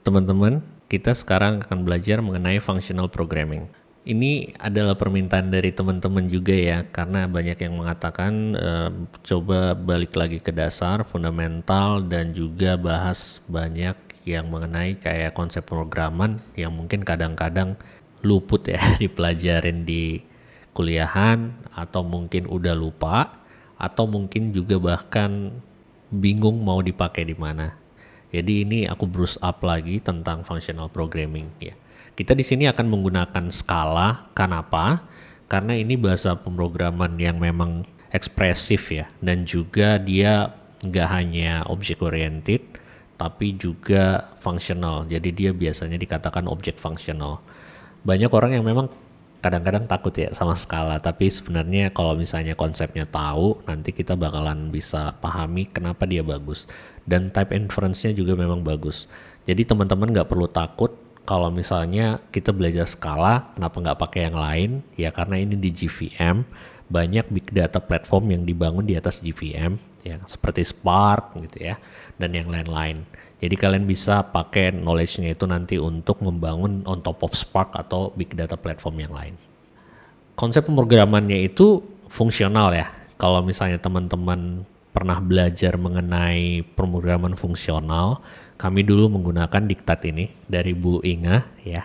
teman-teman, kita sekarang akan belajar mengenai functional programming. Ini adalah permintaan dari teman-teman juga ya, karena banyak yang mengatakan coba balik lagi ke dasar, fundamental, dan juga bahas banyak yang mengenai kayak konsep pemrograman yang mungkin kadang-kadang luput ya dipelajarin di kuliahan, atau mungkin udah lupa, atau mungkin juga bahkan bingung mau dipakai di mana. Jadi ini aku brush up lagi tentang functional programming ya. Kita di sini akan menggunakan skala. Kenapa? Karena ini bahasa pemrograman yang memang ekspresif ya, dan juga dia nggak hanya object oriented, tapi juga functional. Jadi dia biasanya dikatakan object functional. Banyak orang yang memang kadang-kadang takut ya sama skala, tapi sebenarnya kalau misalnya konsepnya tahu, nanti kita bakalan bisa pahami kenapa dia bagus. Dan type inference-nya juga memang bagus. Jadi teman-teman nggak perlu takut kalau misalnya kita belajar skala, kenapa nggak pakai yang lain? Ya karena ini di GVM, banyak big data platform yang dibangun di atas GVM, ya seperti Spark gitu ya, dan yang lain-lain. Jadi kalian bisa pakai knowledge-nya itu nanti untuk membangun on top of Spark atau big data platform yang lain. Konsep pemrogramannya itu fungsional ya. Kalau misalnya teman-teman pernah belajar mengenai pemrograman fungsional, kami dulu menggunakan diktat ini dari Bu Inga ya,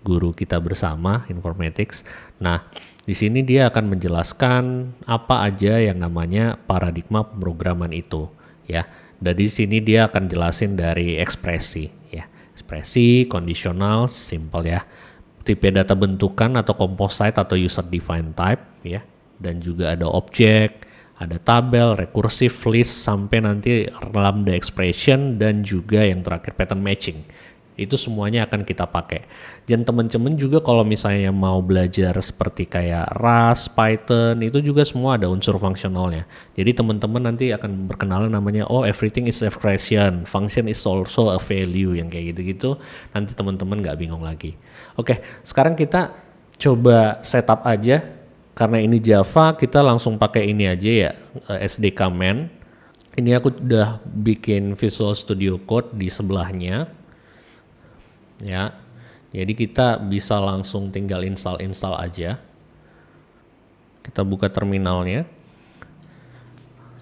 guru kita bersama informatics. Nah, di sini dia akan menjelaskan apa aja yang namanya paradigma pemrograman itu ya. Dari sini dia akan jelasin dari ekspresi ya. Ekspresi, conditional, simple ya. Tipe data bentukan atau composite atau user defined type ya. Dan juga ada objek, ada tabel, recursive list, sampai nanti lambda expression, dan juga yang terakhir pattern matching. Itu semuanya akan kita pakai. Dan teman-teman juga kalau misalnya mau belajar seperti kayak Rust, Python, itu juga semua ada unsur fungsionalnya. Jadi teman-teman nanti akan berkenalan namanya, oh everything is expression, function is also a value, yang kayak gitu-gitu. Nanti teman-teman nggak bingung lagi. Oke, sekarang kita coba setup aja. Karena ini Java, kita langsung pakai ini aja ya, SDK main. Ini aku udah bikin Visual Studio Code di sebelahnya. Ya, jadi kita bisa langsung tinggal install aja. Kita buka terminalnya.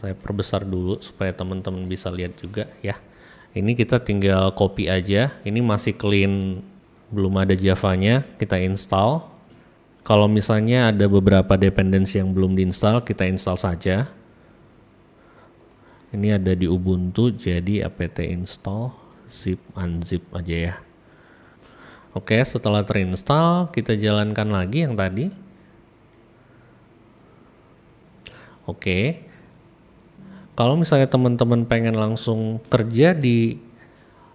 Saya perbesar dulu supaya teman-teman bisa lihat juga ya. Ini kita tinggal copy aja. Ini masih clean, belum ada Java-nya. Kita install. Kalau misalnya ada beberapa dependensi yang belum diinstal, kita install saja. Ini ada di Ubuntu, jadi apt install zip unzip aja ya. Oke, setelah terinstall, kita jalankan lagi yang tadi. Oke. Kalau misalnya teman-teman pengen langsung kerja di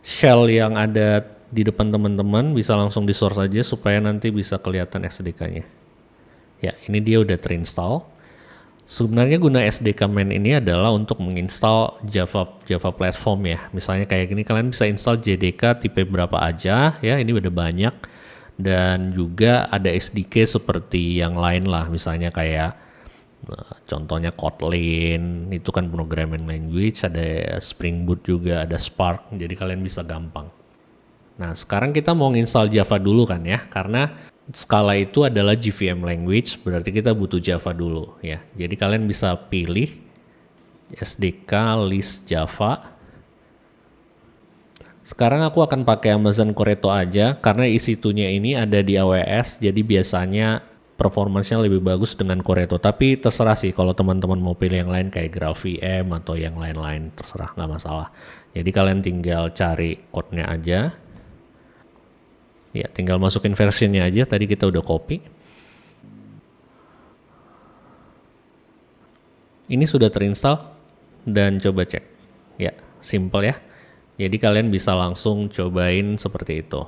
shell yang ada di depan teman-teman, bisa langsung di source aja supaya nanti bisa kelihatan SDK-nya. Ya, ini dia udah terinstall. Sebenarnya guna SDK main ini adalah untuk menginstal Java platform ya. Misalnya kayak gini, kalian bisa install JDK tipe berapa aja ya, ini udah banyak. Dan juga ada SDK seperti yang lain lah, misalnya kayak contohnya Kotlin, itu kan programming language, ada Spring Boot juga, ada Spark, jadi kalian bisa gampang. Nah, sekarang kita mau install Java dulu kan ya, karena Scala itu adalah JVM language, berarti kita butuh Java dulu ya. Jadi kalian bisa pilih SDK list Java. Sekarang aku akan pakai Amazon Corretto aja, karena EC2-nya ini ada di AWS, jadi biasanya performance-nya lebih bagus dengan Corretto. Tapi terserah sih, kalau teman-teman mau pilih yang lain kayak GraalVM atau yang lain-lain, terserah, nggak masalah. Jadi kalian tinggal cari code-nya aja. Ya, tinggal masukin versionnya aja, tadi kita udah copy. Ini sudah terinstall dan coba cek. Ya, simple ya. Jadi kalian bisa langsung cobain seperti itu.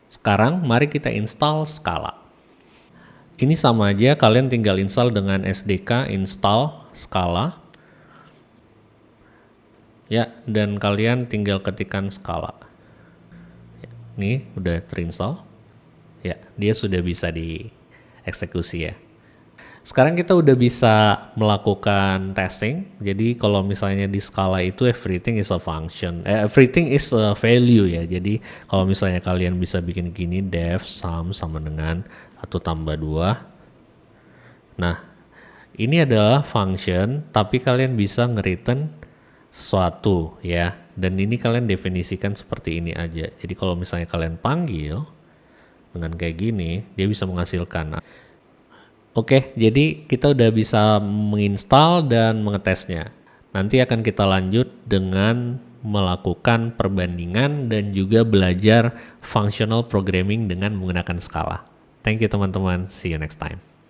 Sekarang mari kita install Scala. Ini sama aja, kalian tinggal install dengan SDK install Scala. Ya, dan kalian tinggal ketikkan Scala. Nih udah terinstall ya, dia sudah bisa dieksekusi ya. Sekarang kita udah bisa melakukan testing. Jadi kalau misalnya di skala itu everything is a function, everything is a value ya. Jadi kalau misalnya kalian bisa bikin gini, def sum sama dengan 1 tambah 2. Nah, ini adalah function, tapi kalian bisa nge-return sesuatu ya. Dan ini kalian definisikan seperti ini aja. Jadi kalau misalnya kalian panggil dengan kayak gini, dia bisa menghasilkan. Oke, jadi kita udah bisa menginstal dan mengetesnya. Nanti akan kita lanjut dengan melakukan perbandingan dan juga belajar functional programming dengan menggunakan skala. Thank you teman-teman, see you next time.